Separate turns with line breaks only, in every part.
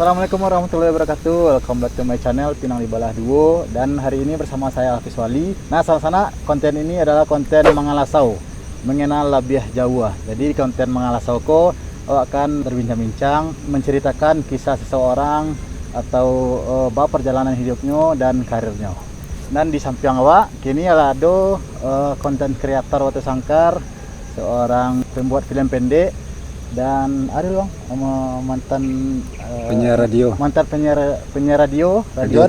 Assalamualaikum warahmatullahi wabarakatuh. Welcome back to my channel Pinang di Balah Duo. Dan hari ini bersama saya Hafiz Wali. Nah, sana konten ini adalah konten mengalasau, mengenal labiah Jawa. Jadi konten mengalasau ko akan berbincang-bincang, menceritakan kisah seseorang atau perjalanan hidupnya dan karirnya. Dan di samping awak kini ada konten kreator Watu Sangkar, seorang pembuat film pendek, dan ada dong mantan
penyiar radio,
penyiar radio Radio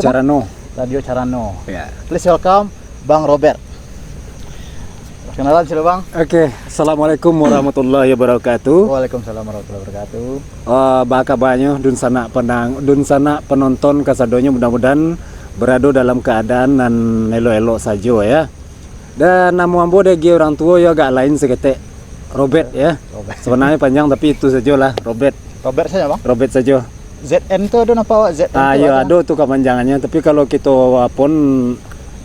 Carano.
Ya.
Please welcome Bang Robert. Kenalan sila Bang.
Oke, assalamualaikum warahmatullahi wabarakatuh.
Waalaikumsalam warahmatullahi wabarakatuh.
Baka banyak dun sana penonton kasadonya, mudah-mudahan berada dalam keadaan dan elo-elo saja ya. Dan nama ambo degi orang tua ya agak lain seketek. Robert ya.
Robert.
Sebenarnya panjang tapi itu saja lah, Robert.
Robert saja Bang.
Robert saja.
ZN itu ada apa? ZN itu
Ya ada tuh kepanjangannya, tapi kalau kita pun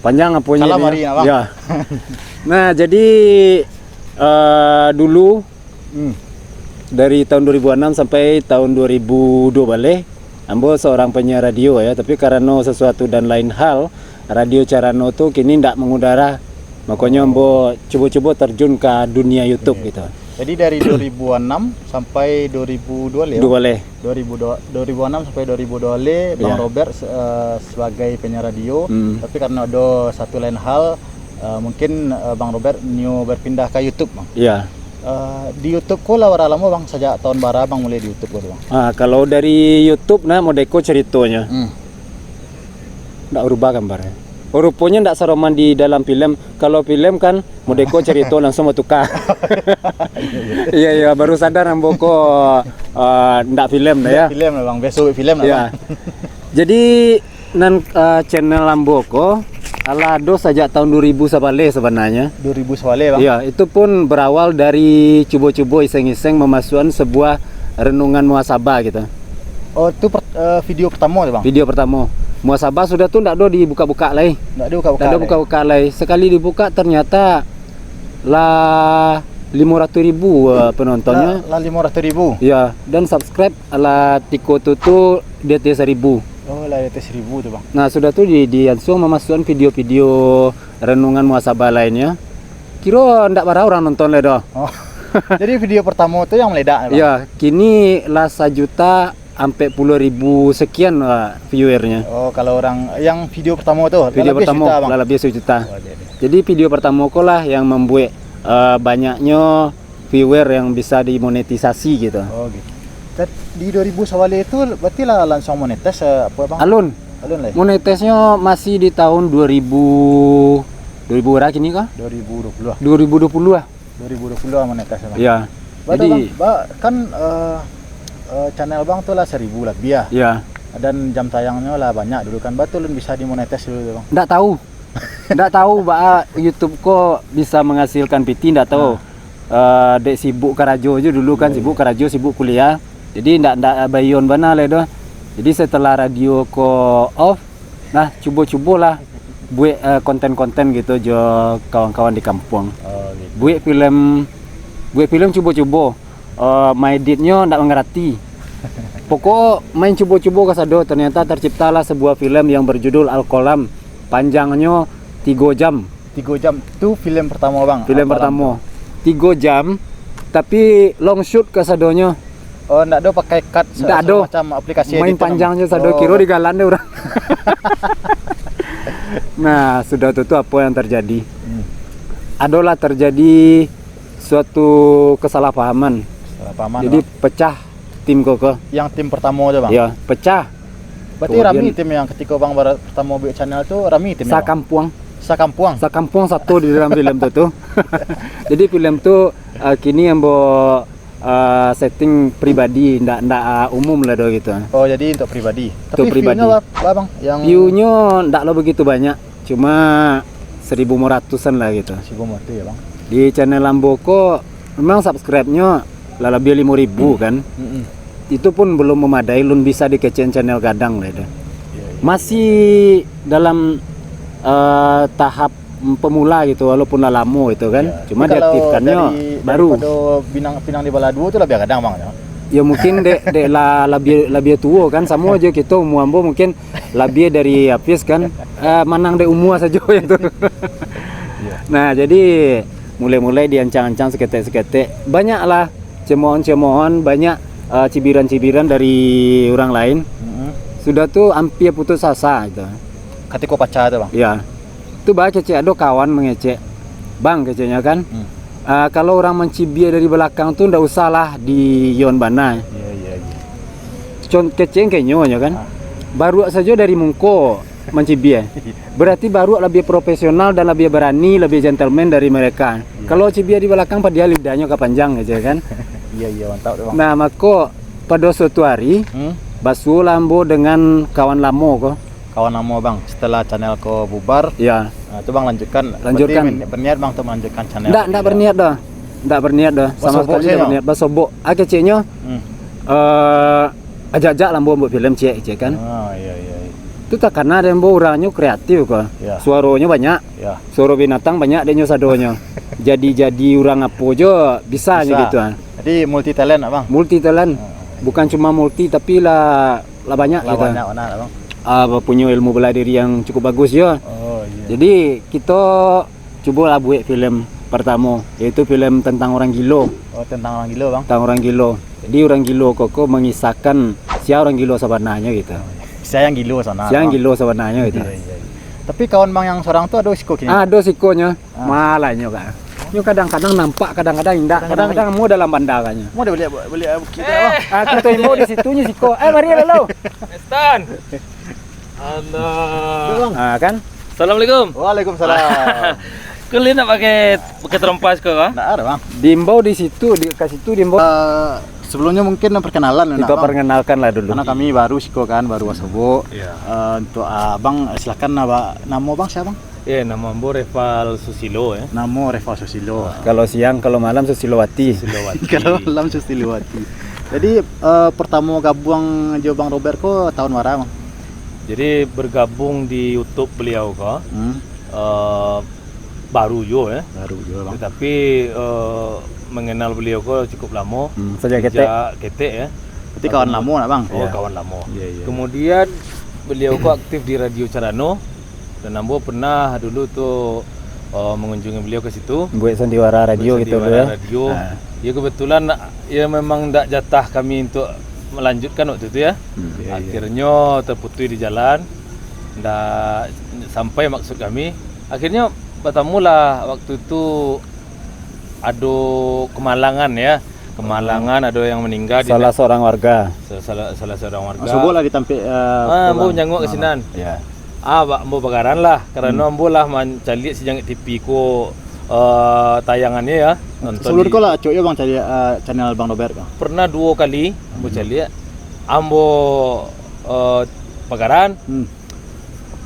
panjang apanya
Calamari Bang.
Ya. Nah, jadi dulu dari tahun 2006 sampai tahun 2002 balik ambo seorang penyiar radio ya, tapi karena sesuatu dan lain hal Radio Carano tuh kini tidak mengudara. Makanya ambo coba-coba terjun ke dunia YouTube gitu.
Jadi dari 2006 sampai 2002 ya. 2006 sampai 2002 Bang Robert sebagai penyiar radio. Tapi karena ada satu lain hal mungkin Bang Robert berpindah ke YouTube Bang.
Iya.
Di YouTube kok lawar lama Bang, sejak tahun bara Bang mulai di YouTube Bang.
Kalau dari YouTube nah modeko ceritanya. Nggak rubah gambarnya. Rupanya ndak seroman di dalam film. Kalau film kan modeko cerita langsung mau tukar. Iya baru sadar amboko ndak film ya.
Film lah Bang, besok film lah.
Ya. Jadi channel amboko alado sejak tahun 2000 sabale sebenarnya.
2000 sabale Bang.
Iya, itu pun berawal dari coba-coba iseng-iseng memasukkan sebuah renungan muhasabah gitu.
Oh, itu video pertama Bang.
Video pertama. Muhasabah sudah tuh ndak ada dibuka-buka lagi.
Ndak ada buka-buka
lagi. Sekali dibuka ternyata lah 500.000 penontonnya.
Lah 500.000.
Ya, dan subscribe ala tiko tutu dia 1.000.
Oh, lah 1.000 tuh Bang.
Nah, sudah tuh di langsung memasukkan video-video renungan muhasabah lainnya. Kira ndak para orang nonton le doh.
Oh. Jadi video pertama itu yang meledak Bang.
Ya, kini lah 1 juta sampai 10.000 sekian viewernya.
Oh, kalau orang yang video pertama tuh
lebih 1 juta. Jadi video pertama kok lah yang membuat banyaknya viewer yang bisa dimonetisasi gitu.
Oh gitu. Di 2000 awal itu berarti lah langsung monetis apa Bang?
Alun
lah.
Monetisnya masih di tahun 2000 berapa kini kah?
2020
lah.
2020 monetis Bang.
Iya.
Jadi kan channel Bang tuh lah 1.000 lebih ya.
Iya.
Dan jam tayangnya lah banyak dulu kan. Betul bisa dimonetis dulu Bang.
Nggak tahu. Nggak tahu YouTube kok bisa menghasilkan PT, nggak tahu. Dek sibuk karajo aja dulu kan, sibuk karajo, sibuk kuliah. Jadi nggak bayon bana le doh. Jadi setelah radio ko off, nah coba lah buat konten-konten gitu jo kawan-kawan di kampung.
Oh, gitu.
Buat film coba-coba. My editnya ndak mengerti. Pokok main coba-coba kasado, ternyata terciptalah sebuah film yang berjudul Al-Qalam. Panjangnya 3 jam.
3 jam. Itu film pertama Bang.
Film pertama. 3 jam tapi long shoot kasadonya.
Oh, ndak ada pakai cut
macam
aplikasi
main panjangnya sado kira di galan deh orang. Nah, sudah itu apa yang terjadi? Adalah terjadi suatu kesalahpahaman. Jadi
Bang.
pecah tim koko.
Yang tim pertama aja Bang.
Ya, pecah.
Berarti rami tim yang ketika Bang pertama buat channel tuh rami tim.
Sakampuang satu di dalam film itu. Jadi film tuh kini yang setting pribadi, ndak umum lah do gitu.
Oh, jadi untuk pribadi. Tapi
pribadi.
View-nya Bang yang
view-nya ndak lo begitu banyak. Cuma 1.500-an lah gitu.
1.500 ya Bang.
Di channel Lamboko memang subscribe-nya lah lebih 5.000 kan. Itu pun belum memadai, lun bisa dikecen channel gadang lah itu. Masih dalam tahap pemula gitu, walaupun lah lama itu kan. Cuma diaktifkannya baru.
Pinang di Balah Duo itu lebih gadang Bang ya.
Ya mungkin dek lah lebih tua kan, sama aja kita umur ambo mungkin lebih dari Hafiz kan, manang dek umur saja yang tu. Nah jadi mulai diancang-ancang seketek, banyaklah cemohan-cemohan, banyak cibiran-cibiran dari orang lain. Sudah tuh hampir putus asa itu.
Ketika pacar tuh bang.
Ya, itu bah kece ada kawan mengecek, bang kecenya kan. Kalau orang mencibir dari belakang tuh ndak usah lah di Yon Bana.
Iya.
Keceng kayaknya kan. Baru saja dari Mungko mencibir. Berarti baru lebih profesional dan lebih berani, lebih gentleman dari mereka. Kalau cibir di belakang padahal lidahnya kepanjang aja kan.
Iya mantap tuh bang.
Nah, maka pada suatu hari Basu lambo dengan kawan lamo kok.
Kawan lama bang, setelah channel ko bubar,
Ya.
nah, itu bang lanjutkan.
Lanjutkan.
Berarti berniat bang tuh melanjutkan channel.
Ndak berniat dah. Ndak berniat dah. Sama
Basobok
sekali
sih,
ndak
no?
berniat. Basobok. Kecenya ajak-ajak lambo buat film cek kan.
Oh iya.
Itu tak karena ada yang orangnya kreatif kok.
Ya.
Suaranya banyak.
Ya.
Suara binatang banyak denyo sadonya. jadi orang apa aja bisa aja gitu kan.
Jadi multi talent bang.
Multi talent. Bukan cuma multi tapi lah banyak
Lah
gitu.
banyak mana bang.
Punya ilmu bela diri yang cukup bagus ya.
Oh iya.
Jadi kita coba lah buat film pertama, yaitu film tentang orang gilo.
Oh tentang orang gila bang.
Tentang orang gilo. Jadi orang gilo koko mengisahkan siapa orang gilo sebenarnya gitu.
Saya yang gila sana.
Siapa yang
bang.
gilo sebenarnya gitu.
Iya. Tapi kawan bang yang seorang tuh ada siko kini.
Ada sikonya, malahnya kan. Nyo kadang-kadang nampak, kadang-kadang tidak. Kadang-kadang mau dalam bandarannya.
Mau beli kita bang.
Aku tuh mau di situnya siko. Mari lalu.
Stan. Allah.
Kan?
Assalamualaikum.
Waalaikumsalam.
Kalian nak pakai terompas ke kah?
Nggak ada bang.
Dimbau di situ, di situ dimbau.
Sebelumnya mungkin perkenalan
Kita perkenalkan lah dulu.
Karena kami baru siko kan, baru Wasobo.
Iya.
Untuk abang silakan nama bang siapa bang?
Ya, nama Ambo Reval Susilo ya.
Nama Reva Susilo.
Kalau siang, kalau malam Susilowati.
Silawati.
Kalau malam Susiliwati. Jadi pertama gabung jo Bang Robert ko tahun mana bang?
Jadi bergabung di YouTube beliau kah? Baru jo ya.
Baru jo bang.
Tetapi mengenal beliau kok cukup lama.
Sejak ketek.
Ketek ya.
Berarti kawan lama nak bang?
Oh,
Iya.
kawan lama.
Iya.
Kemudian beliau kok aktif di Radio Carano dan Ambo pernah dulu tuh mengunjungi beliau ke situ.
Buat sandiwara radio gitu
Sandiwara
ya.
Radio. Ya kebetulan ya memang tidak jatah kami untuk melanjutkan waktu itu ya. Akhirnya terputus di jalan. Ndak sampai maksud kami. Akhirnya bertemulah waktu itu ada kemalangan ya. Kemalangan ada yang meninggal
Salah seorang warga.
salah seorang warga.
Subuh lah ditampil.
Ambo nyanguk ke sinan.
Ya.
Ambo bakaran lah karena ambo lah mencari sejang TV ko tayangannya ya.
Sebelum kau lah cuy bang cari channel Bang Robert bang.
Pernah 2 kali ambo cari. Ambo bakaran.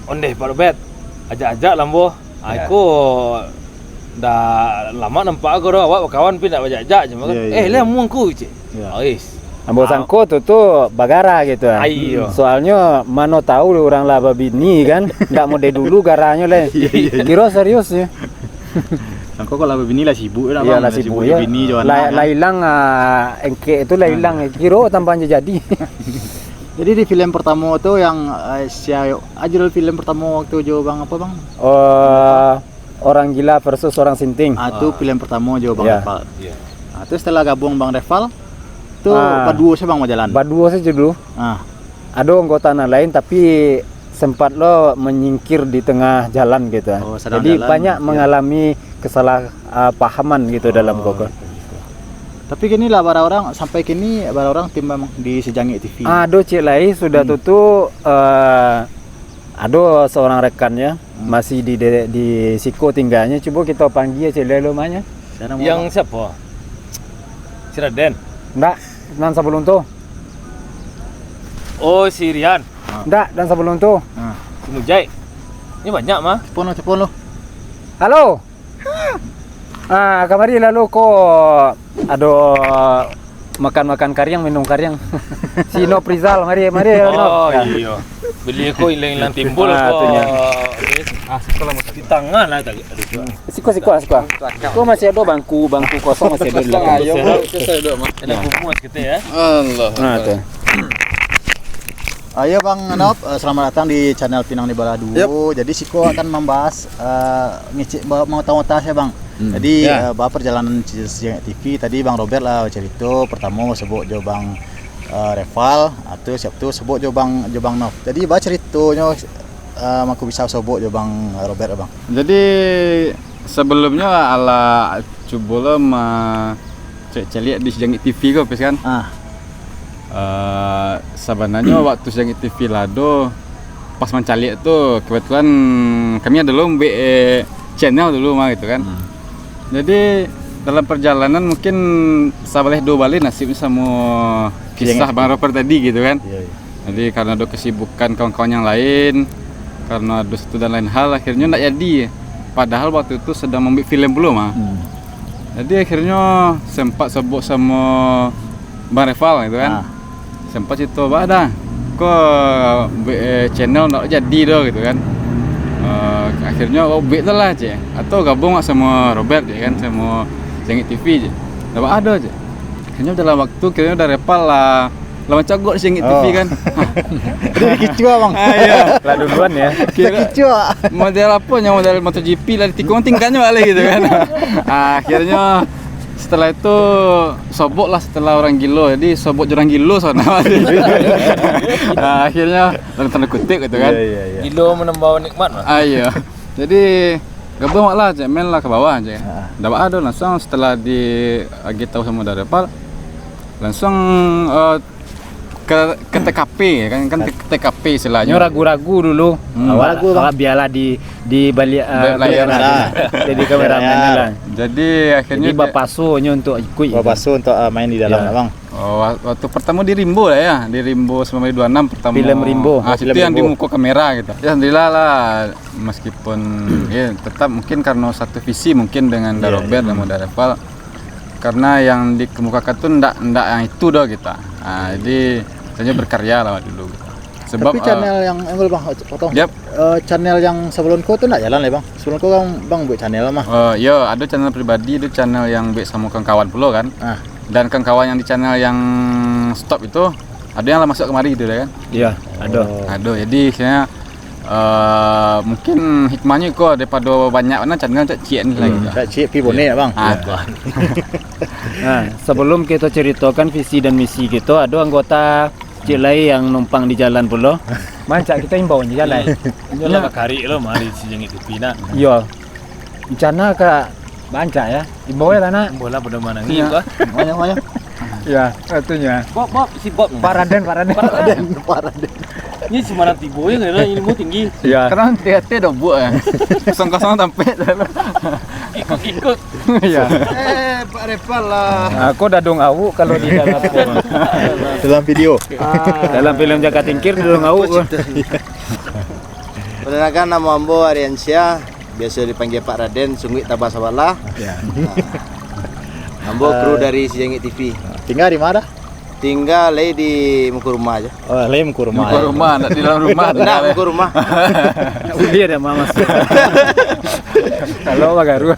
Ondeh Pak Robert. Ajak-ajak lah ambo. Aku dah lama nampak aku dah awak kawan pun nak ajak-ajak cuma lah muangku je. Ais.
Ambo sangko tuh bagara gitu kan.
Ayo.
Soalnya mana tahu orang laba bini kan, ndak mau dari dulu garanya le. Kira serius ya.
Sangko kalau bini lah sibuk lah
Iya
bang.
lah sibuk ya.
Bini Joanna.
Lah hilang engke itu lah hilang. Kira tambahnya jadi.
Jadi di film pertama tuh yang ajul film pertama waktu jo bang apa bang?
Orang gila versus orang sinting.
Itu film pertama jo bang
Iya.
Reval.
Iya.
Terus setelah gabung Bang Reval tuh
Ah.
berdua sih bang mau jalan.
Berdua saja dulu. Ada anggota lain tapi sempat lo menyingkir di tengah jalan gitu.
Oh, sedang
Jadi
jalan,
banyak
ya.
mengalami kesalahpahaman gitu dalam koko.
Tapi kini lah para orang sampai kini para orang tim memang di Sejangi TV.
Ada cik lain sudah tutup ada seorang rekannya masih di Siko tinggalnya. Coba kita panggil cik lain rumahnya.
Yang siapa? Si Raden.
Enggak, dan sebelum tuh.
Oh, si Rian.
Enggak, dan sebelum tuh.
Si Mujai. Ini banyak mah.
Cepon lo.
Halo. Kamari lalu kok ada makan karyang, minum karyang. Si No Prizal, mari No.
Oh
Ya.
iya. Beli kok hilang timbul
Ah,
kok.
itunya.
Sekolah di tangan lah tadi.
Siko. Kok masih ada bangku kosong masih ada di belakang.
Saya dok, Mas. Ada kumus gitu ya.
Allah.
Nah, tuh.
Ayo Bang Nop, selamat datang di channel Pinang di Balah Duo. Jadi Siko akan membahas mau tahu ya Bang. Jadi perjalanan Sejangit TV tadi Bang Robert lah cerita pertama sebut jo Bang Reval atau siap tu sebut jo Bang Nop. Jadi ceritanya aku bisa sebut jo Bang Robert Bang.
Jadi sebelumnya ala coba lah cek di Sejangit TV kok kan. Sebenarnya waktu Sejangit TV Lado pas mencari itu kebetulan kami ada lomba channel dulu mah gitu kan. Jadi dalam perjalanan mungkin sabaleh dua balik nasibnya sama kisah Bang Robert tadi gitu kan. Jadi karena ada kesibukan kawan-kawan yang lain, karena ada satu dan lain hal akhirnya enggak jadi. Padahal waktu itu sedang membuat film belum mah. Jadi akhirnya sempat sebut sama Bang Reval gitu kan. Sempat itu dah kok channel enggak jadi dah gitu kan. Akhirnya buat lah je atau gabung sama Robert ya kan sama Sejangit TV je. Dapat ada je. Akhirnya dalam waktu kira udah Reval lah lama cagot Sejangit TV kan.
Jadi kicau Bang.
Iya, lah duluan ya.
Kira kicau.
Model apa yang model MotoGP lah tikung tingkahnya balik gitu kan. Akhirnya setelah itu sobok lah setelah orang gilo, jadi sobok jurang gilo sana. Akhirnya dalam tanda kutip gitu kan.
Gilo menambah nikmat, Mas.
Iya. Jadi gabung lah aja, main lah ke bawah aja. Dapat ada langsung setelah tahu sama dari Repal langsung ke TKP kan ke TKP istilahnya.
Ragu-ragu dulu. Awal biarlah di balik
layar.
Jadi kameramen lah.
Jadi akhirnya
jadi Bapak Sonya untuk ikut.
Bapak Su untuk main di dalam Bang.
Waktu pertama di Rimbo lah ya, di Rimbo 1926 pertama.
Film Rimbo.
Itu yang di muka kamera gitu. Ya alhamdulillah lah, meskipun ya tetap mungkin karena satu visi mungkin dengan Robert dan Muda Reval. Karena yang dikemukakan tuh ndak yang itu dah kita. Jadi hanya berkarya lah dulu. Sebab
tapi channel yang Bang potong.
Yep.
Channel yang sebelum kau tuh enggak jalan ya Bang? Sebelum kau Bang buat channel mah.
Ya ada channel pribadi, ada channel yang buat sama kawan pula kan. Dan kawan yang di channel yang stop itu ada yang lah masuk kemari gitu kan.
Iya, ada.
Ada. Jadi kayaknya mungkin hikmahnya kok daripada banyak mana channel cak cien lagi.
Cak cien pi bone ya Bang.
Nah, sebelum kita ceritakan visi dan misi kita, ada anggota Cilai yang numpang di jalan pula. Mancak kita imbau di jalan.
Lah bakari lo mari Sejangit TV nak.
Iya. Rencana ke Mancak ya. Imbau ya tanah.
Bola pada mana ni kah?
Banyak.
Iya, satunya.
Bob, si Bob.
Pak Raden.
Ini cuma tibo ya karena ilmu tinggi.
Iya.
Karena hati-hati dah buat ya. Kosong-kosong sampai
Ikut.
Iya.
Pak Reval lah.
Aku dadung awu kalau di dalam
Dalam video.
dalam film Jaka Tingkir dadung awu.
Perkenalkan nama Ambo Ariansyah, biasa dipanggil Pak Raden, Sungguh Tabasawala. Ambo kru dari Sejangit TV.
Tinggal di mana?
Tinggal di muka rumah aja.
Oh, lain ke rumah.
Di rumah, nak di dalam rumah.
Nah, muka rumah.
Uli ada mama. Kalau bagaru.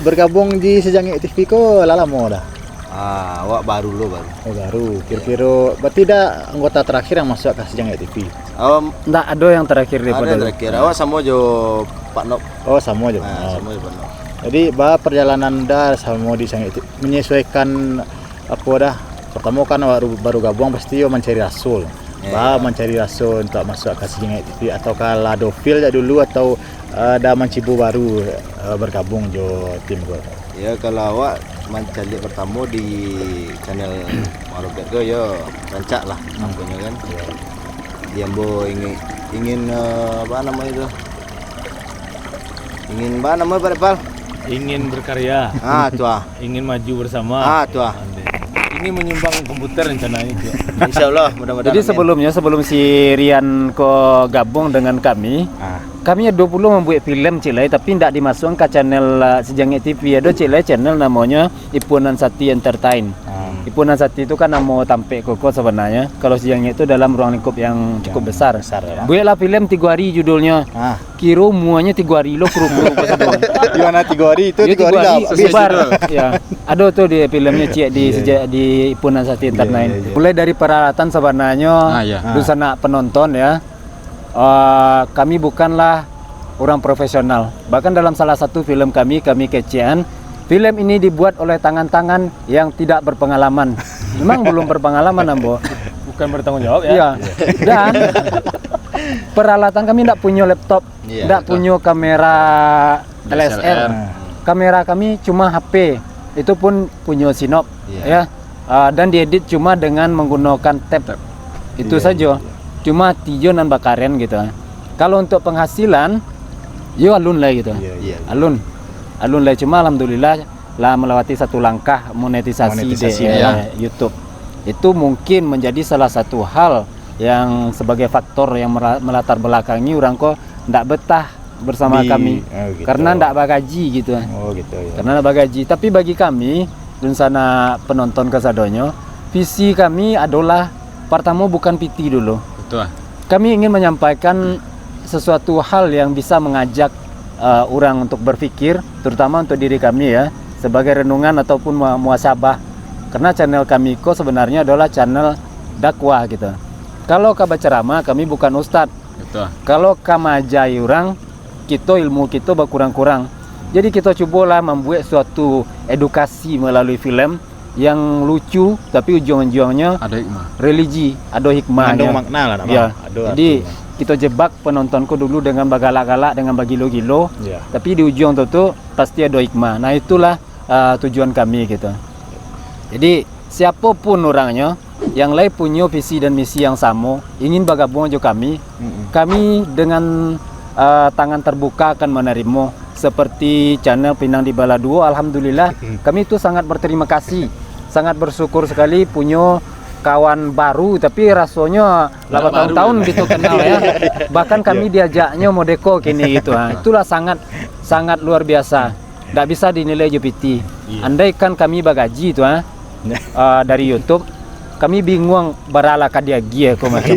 Bergabung di Sejangit TV ko lama dah.
Awak baru lo baru.
Oh, baru. Kira-kira berarti dah anggota terakhir yang masuk ke Sejangit TV.
Enggak ada yang terakhir
Ada
daripada
yang terakhir. Awak sama jo Pak Nok.
Oh, sama aja.
Sama jo Pak Nok.
Jadi perjalanan dah sama di Sejangit TV menyesuaikan apa dah. Pertama kan baru gabung pasti mencari rasul. Mencari rasul untuk masuk ke Sejangit TV atau kalau ada feel dulu atau dah mencibu baru bergabung jo tim gue.
Ya kalau awak mencari pertama di channel Robert go ya rancak lah namanya kan. Dia Ambo ingin apa namanya itu? Ingin apa namanya Pak Repal?
Ingin berkarya.
Tuh.
Ingin maju bersama.
Tuh.
Ini menyumbang komputer rencananya juga.
Insyaallah mudah-mudahan.
Jadi sebelum si Rian ko gabung dengan kami, kami 20 membuat film Cilai tapi tidak dimasukkan ke channel Sejangit TV. Ada Cilai channel namanya Ipunan Sati Entertain. Ipunan Sati itu kan namo Tampe Koko sebenarnya. Kalau si Jangit itu dalam ruang lingkup yang cukup besar.
ya.
Buatlah film 3 hari judulnya.
Ah,
Kiro muanya 3 hari lo kru-kru pas doang.
gimana 3 hari itu 3 hari lah. habis.
bubar. Ya. Ada tuh di filmnya Cik di Ipunan Sati Entertainment. Mulai dari peralatan sebenarnya
iya.
busana penonton ya. Kami bukanlah orang profesional. Bahkan dalam salah satu film kami kecian, film ini dibuat oleh tangan-tangan yang tidak berpengalaman. Memang belum berpengalaman, Ambo.
Bukan bertanggung jawab ya.
Iya. Dan peralatan kami tidak punya laptop,
Iya,
tidak punya kamera LSR. Kamera kami cuma HP. Itu pun punya Sinop, ya. Dan diedit cuma dengan menggunakan tab. Itu saja. Cuma tijo nan bakaren gitu. Kalau untuk penghasilan, yo alun lah gitu.
Iya.
Alun lah, cuma alhamdulillah lah melewati satu langkah monetisasi di YouTube. Itu mungkin menjadi salah satu hal yang sebagai faktor yang melatar belakangi orang kok ndak betah bersama kami
gitu.
karena ndak bagaji gitu.
Oh gitu ya.
Karena ndak bagaji. Tapi bagi kami dan sana penonton kesadonyo, visi kami adalah pertama bukan PT dulu.
Betul.
Kami ingin menyampaikan sesuatu hal yang bisa mengajak orang untuk berpikir, terutama untuk diri kami ya, sebagai renungan ataupun muasabah. Karena channel kami kok sebenarnya adalah channel dakwah gitu. Kalau ka ceramah kami bukan ustadz.
Betul.
Kalau ka majai orang, kita ilmu kita berkurang-kurang. Jadi kita cobalah membuat suatu edukasi melalui film yang lucu tapi ujung-ujungnya
Ada hikmah.
religi, ada hikmahnya.
Mengandung makna lah nama.
Ya.
Ada
Jadi
artinya.
kita jebak penontonku dulu dengan bagalak-galak, dengan bagilo-gilo,
Ya.
tapi di ujung tuh pasti ada hikmah. Nah itulah tujuan kami gitu. Jadi siapapun orangnya yang lain punya visi dan misi yang sama, ingin bergabung aja kami, kami dengan tangan terbuka akan menerima. Seperti channel Pinang di Bala Duo, alhamdulillah kami itu sangat berterima kasih, sangat bersyukur sekali punya kawan baru, tapi rasanya 8 tahun-tahun gitu kenal ya. Bahkan kami diajaknya modeko kini gitu. Itulah sangat luar biasa. Tidak bisa dinilai JPT. Andai kan kami bagaji itu dari YouTube, kami bingung berala kadia gia kok macam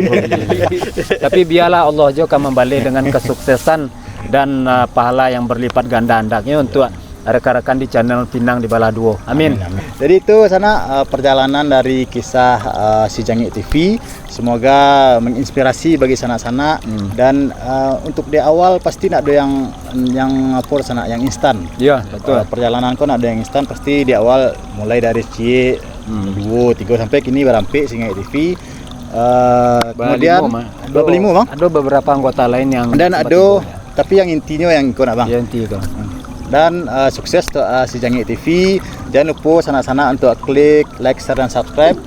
tapi biarlah Allah juga membalik dengan kesuksesan dan pahala yang berlipat ganda hendaknya untuk rekan-rekan di channel Pinang di Bala Duo. Amin.
Jadi itu sana perjalanan dari kisah si Jangit TV. Semoga menginspirasi bagi sana-sana dan untuk di awal pasti nak ada yang apa sana yang instan.
Iya, betul.
Perjalanan kau nak ada yang instan pasti di awal mulai dari C 2, 3 sampai kini berampe si Jangit TV. Kemudian 25 bang.
Ada beberapa anggota lain yang
Dan ada tapi yang intinya yang kau nak bang.
ya, inti kok.
Dan sukses untuk si Jangit TV. Jangan lupa sana-sana untuk klik like, share dan subscribe.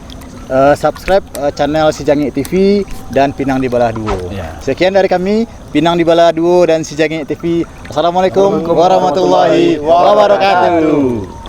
Subscribe channel si Jangit TV dan Pinang di Bala Duo. Sekian dari kami, Pinang di Bala Duo dan si Jangit TV. Assalamualaikum warahmatullahi wabarakatuh.